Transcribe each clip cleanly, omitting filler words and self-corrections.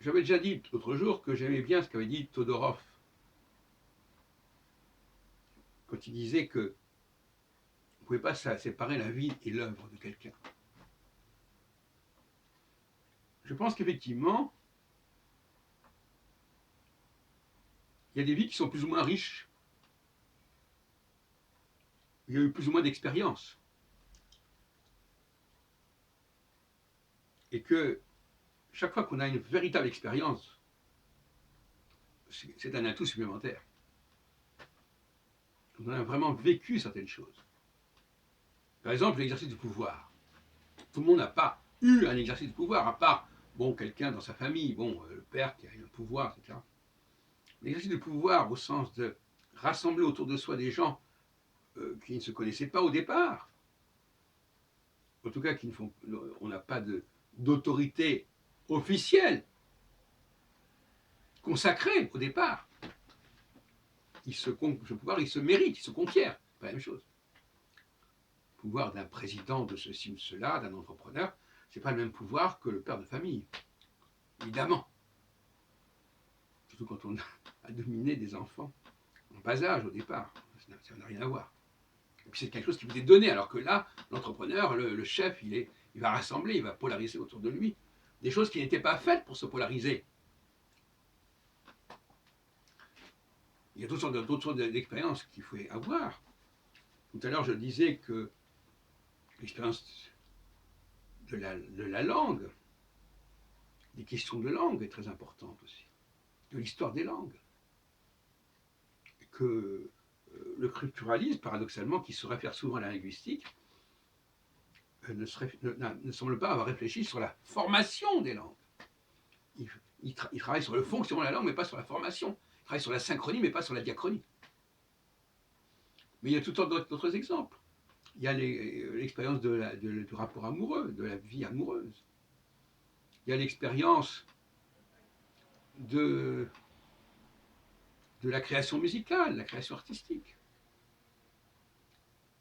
J'avais déjà dit l'autre jour que j'aimais bien ce qu'avait dit Todorov, quand il disait que on ne pouvait pas séparer la vie et l'œuvre de quelqu'un. Je pense qu'effectivement, il y a des vies qui sont plus ou moins riches. Il y a eu plus ou moins d'expérience. Et que chaque fois qu'on a une véritable expérience, c'est un atout supplémentaire. On a vraiment vécu certaines choses. Par exemple, l'exercice du pouvoir. Tout le monde n'a pas eu un exercice de pouvoir, à part quelqu'un dans sa famille, le père qui a eu un pouvoir, etc. L'exercice de pouvoir au sens de rassembler autour de soi des gens qui ne se connaissaient pas au départ, en tout cas on n'a pas d'autorité officielle consacrée au départ. Ce pouvoir, il se mérite, il se conquiert, c'est pas la même chose. Le pouvoir d'un président de ceci ou de cela, d'un entrepreneur, c'est pas le même pouvoir que le père de famille, évidemment. Surtout quand on a dominé des enfants en bas âge au départ, ça n'a rien à voir. Et puis c'est quelque chose qui vous est donné, alors que là, l'entrepreneur, le chef, il va rassembler, il va polariser autour de lui des choses qui n'étaient pas faites pour se polariser. Il y a d'autres sortes d'expériences qu'il faut avoir. Tout à l'heure, je disais que l'expérience de la langue, des questions de langue est très importante aussi, de l'histoire des langues. Et que le culturalisme, paradoxalement, qui se réfère souvent à la linguistique, ne semble pas avoir réfléchi sur la formation des langues. Il travaille sur le fonctionnement de la langue, mais pas sur la formation. Il travaille sur la synchronie, mais pas sur la diachronie. Mais il y a toutes sortes d'autres exemples. Il y a l'expérience du rapport amoureux, de la vie amoureuse. Il y a l'expérience de la création musicale, la création artistique.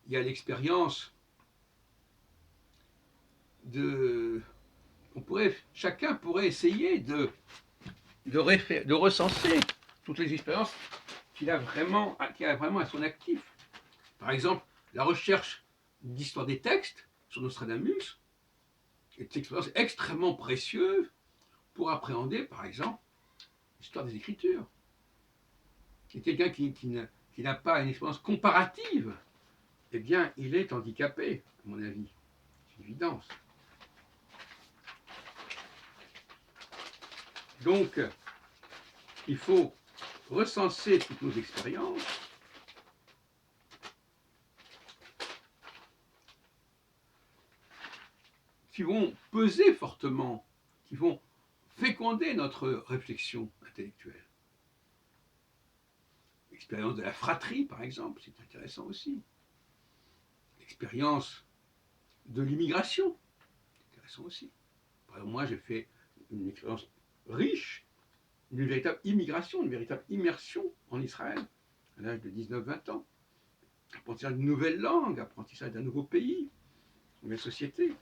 Il y a l'expérience chacun pourrait essayer de recenser toutes les expériences qu'il a vraiment à son actif. Par exemple, la recherche d'histoire des textes sur Nostradamus est une expérience extrêmement précieuse pour appréhender, par exemple, l'histoire des Écritures. Et quelqu'un qui n'a pas une expérience comparative, eh bien, il est handicapé, à mon avis. C'est une évidence. Donc, il faut recenser toutes nos expériences, qui vont peser fortement, qui vont féconder notre réflexion intellectuelle. L'expérience de la fratrie, par exemple, c'est intéressant aussi. L'expérience de l'immigration, c'est intéressant aussi. Par exemple, moi, j'ai fait une expérience riche, une véritable immigration, une véritable immersion en Israël, à l'âge de 19-20 ans. Apprentissage d'une nouvelle langue, apprentissage d'un nouveau pays, une nouvelle société.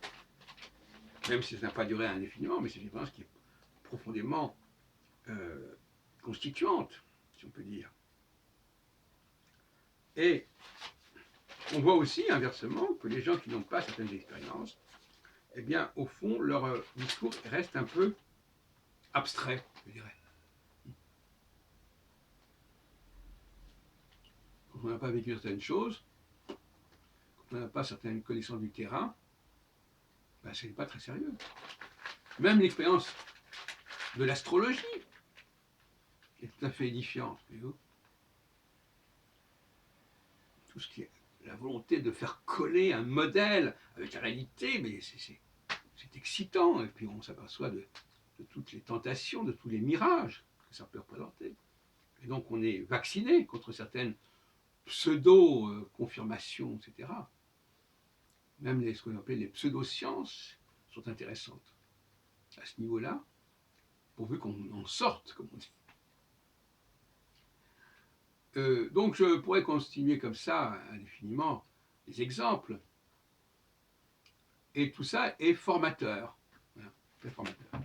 Même si ça n'a pas duré indéfiniment, mais c'est une expérience qui est profondément constituante, si on peut dire. Et on voit aussi, inversement, que les gens qui n'ont pas certaines expériences, eh bien, au fond, leur discours reste un peu abstrait, je dirais. Quand on n'a pas vécu certaines choses, quand on n'a pas certaines connaissances du terrain, ben, ce n'est pas très sérieux. Même l'expérience de l'astrologie est tout à fait édifiante. Tout ce qui est la volonté de faire coller un modèle avec la réalité, mais c'est excitant. Et puis on s'aperçoit de toutes les tentations, de tous les mirages que ça peut représenter. Et donc on est vacciné contre certaines pseudo-confirmations, etc. Même ce qu'on appelle les pseudo-sciences sont intéressantes à ce niveau-là, pourvu qu'on en sorte, comme on dit. Donc je pourrais continuer comme ça indéfiniment les exemples. Et tout ça est formateur. Voilà, très formateur.